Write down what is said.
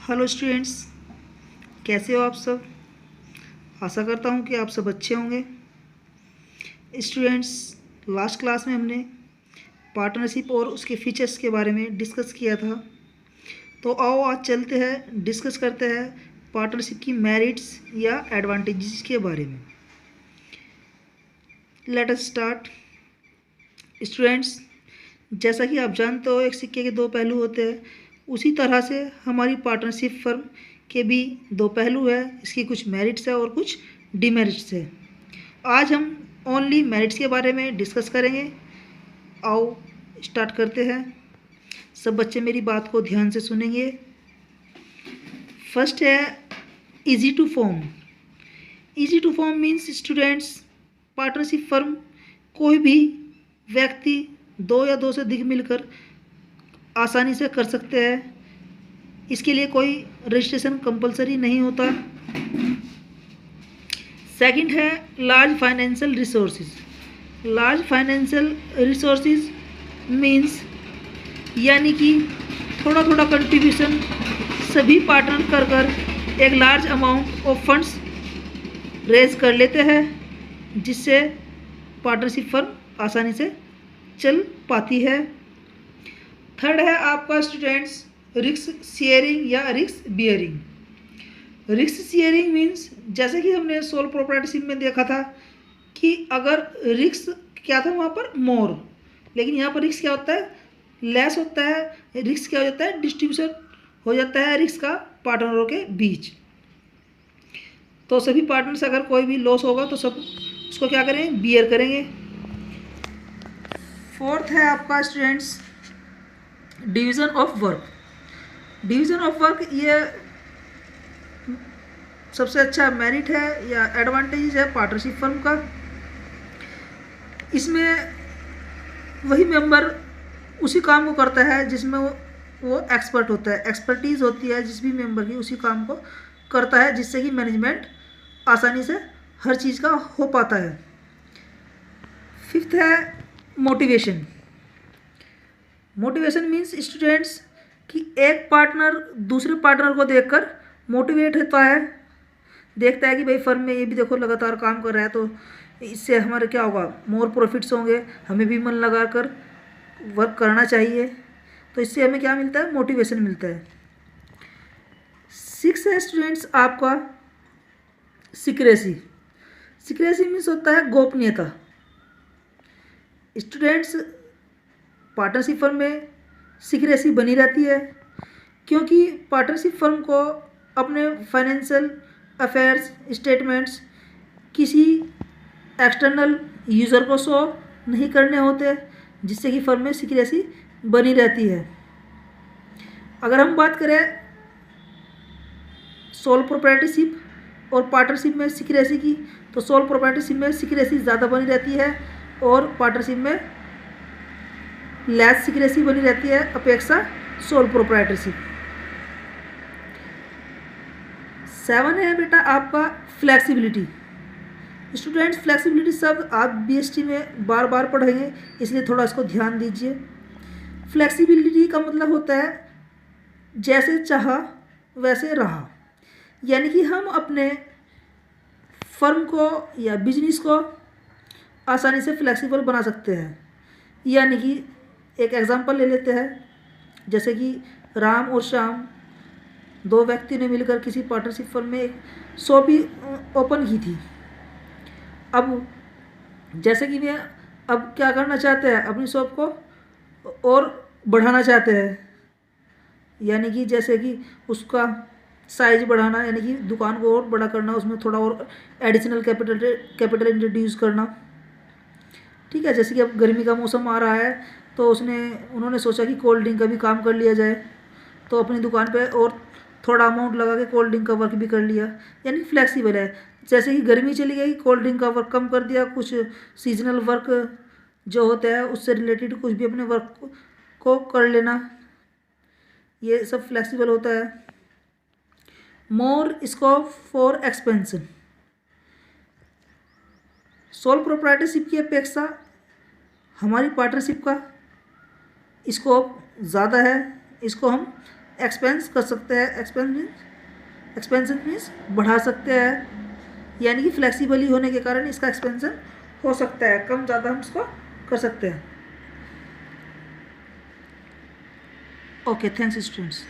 Hello students, कैसे हो आप सब। आशा करता हूँ कि आप सब अच्छे होंगे। स्टूडेंट्स, लास्ट क्लास में हमने पार्टनरशिप और उसके फीचर्स के बारे में डिस्कस किया था। तो आओ आज चलते हैं, डिस्कस करते हैं पार्टनरशिप की मेरिट्स या एडवांटेजेस के बारे में। Let us start. स्टूडेंट्स, जैसा कि आप जानते हो एक सिक्के के दो पहलू होते हैं, उसी तरह से हमारी पार्टनरशिप फर्म के भी दो पहलू है। इसकी कुछ मेरिट्स है और कुछ डिमेरिट्स है। आज हम ओनली मेरिट्स के बारे में डिस्कस करेंगे। आओ स्टार्ट करते हैं। सब बच्चे मेरी बात को ध्यान से सुनेंगे। फर्स्ट है easy to form. Easy to form means students, partnership firm कोई भी व्यक्ति दो या दो से अधिक मिलकर आसानी से कर सकते हैं। इसके लिए कोई रजिस्ट्रेशन कंपलसरी नहीं होता। सेकंड है large financial resources. Large financial resources means यानी कि थोड़ा थोड़ा कंट्रीब्यूशन सभी पार्टनर कर कर एक large amount of funds raise कर लेते हैं, जिससे पार्टनरशिप फर्म आसानी से चल पाती है। थर्ड है आपका स्टूडेंट्स रिस्क शेयरिंग या risk bearing. Risk sharing means जैसे कि हमने सोल प्रोप्राइटरशिप में देखा था कि अगर रिस्क क्या था वहाँ पर मोर, लेकिन यहाँ पर रिस्क क्या होता है, लेस होता है। रिस्क क्या हो जाता है, डिस्ट्रीब्यूशन हो जाता है रिस्क का पार्टनरों के बीच। तो सभी पार्टनर्स अगर कोई भी लॉस होगा तो सब उसको क्या करेंगे, बियर करेंगे। फोर्थ है आपका students division of work. Division of work ये सबसे अच्छा मेरिट है या एडवांटेज है पार्टनरशिप फर्म का। इसमें वही मेंबर उसी काम को करता है जिसमें वो एक्सपर्ट होता है, एक्सपर्टीज़ होती है जिस भी मेंबर की, उसी काम को करता है, जिससे कि मैनेजमेंट आसानी से हर चीज़ का हो पाता है। फिफ्थ है मोटिवेशन। मोटिवेशन मीन्स स्टूडेंट्स कि एक पार्टनर दूसरे पार्टनर को देखकर मोटिवेट होता है, देखता है कि भाई फर्म में ये भी देखो लगातार काम कर रहा है, तो इससे हमारे क्या होगा, मोर प्रॉफिट्स होंगे, हमें भी मन लगा कर वर्क करना चाहिए। तो इससे हमें क्या मिलता है, मोटिवेशन मिलता है। सिक्स है स्टूडेंट्स आपका सीक्रेसी। सीक्रेसी मीन्स होता है गोपनीयता। स्टूडेंट्स पार्टनरशिप फर्म में सीक्रेसी बनी रहती है, क्योंकि पार्टनरशिप फर्म को अपने फाइनेंशियल अफेयर्स स्टेटमेंट्स किसी एक्सटर्नल यूज़र को शो नहीं करने होते, जिससे कि फर्म में सीक्रेसी बनी रहती है। अगर हम बात करें सोल प्रोप्राइटरशिप और पार्टनरशिप में सीक्रेसी की, तो सोल प्रोप्राइटरशिप में सीक्रेसी ज़्यादा बनी रहती है और पार्टनरशिप में लेस सीक्रेसी बनी रहती है अपेक्षा सोल प्रोप्राइटरशिप। 7 है बेटा आपका फ्लेक्सिबिलिटी। स्टूडेंट्स फ्लेक्सिबिलिटी शब्द आप बीएसटी में बार बार पढ़ेंगे, इसलिए थोड़ा इसको ध्यान दीजिए। फ्लेक्सिबिलिटी का मतलब होता है जैसे चाहा वैसे रहा, यानी कि हम अपने फर्म को या बिजनेस को आसानी से फ्लेक्सिबल बना सकते हैं। यानी कि एक एग्जांपल ले लेते हैं, जैसे कि राम और श्याम दो व्यक्ति ने मिलकर किसी पार्टनरशिप फर्म में एक शॉप ही ओपन की थी। अब जैसे कि वे अब क्या करना चाहते हैं, अपनी शॉप को और बढ़ाना चाहते हैं, यानी कि जैसे कि उसका साइज बढ़ाना, यानी कि दुकान को और बड़ा करना, उसमें थोड़ा और एडिशनल कैपिटल इंट्रोड्यूस करना। ठीक है, जैसे कि अब गर्मी का मौसम आ रहा है, तो उन्होंने सोचा कि कोल्ड ड्रिंक का भी काम कर लिया जाए, तो अपनी दुकान पे और थोड़ा अमाउंट लगा के कोल्ड ड्रिंक का वर्क भी कर लिया, यानी फ्लेक्सिबल है। जैसे कि गर्मी चली गई, कोल्ड ड्रिंक का वर्क कम कर दिया, कुछ सीजनल वर्क जो होता है उससे रिलेटेड कुछ भी अपने वर्क को कर लेना, ये सब फ्लेक्सिबल होता है। More scope for expansion. Sole proprietorship की अपेक्षा हमारी पार्टनरशिप का स्कोप ज़्यादा है, इसको हम एक्सपेंस कर सकते हैं, एक्सपेंशन मीन्स बढ़ा सकते हैं, यानी कि फ्लेक्सिबली होने के कारण इसका एक्सपेंशन हो सकता है, कम ज़्यादा हम इसको कर सकते हैं। Okay, thanks students.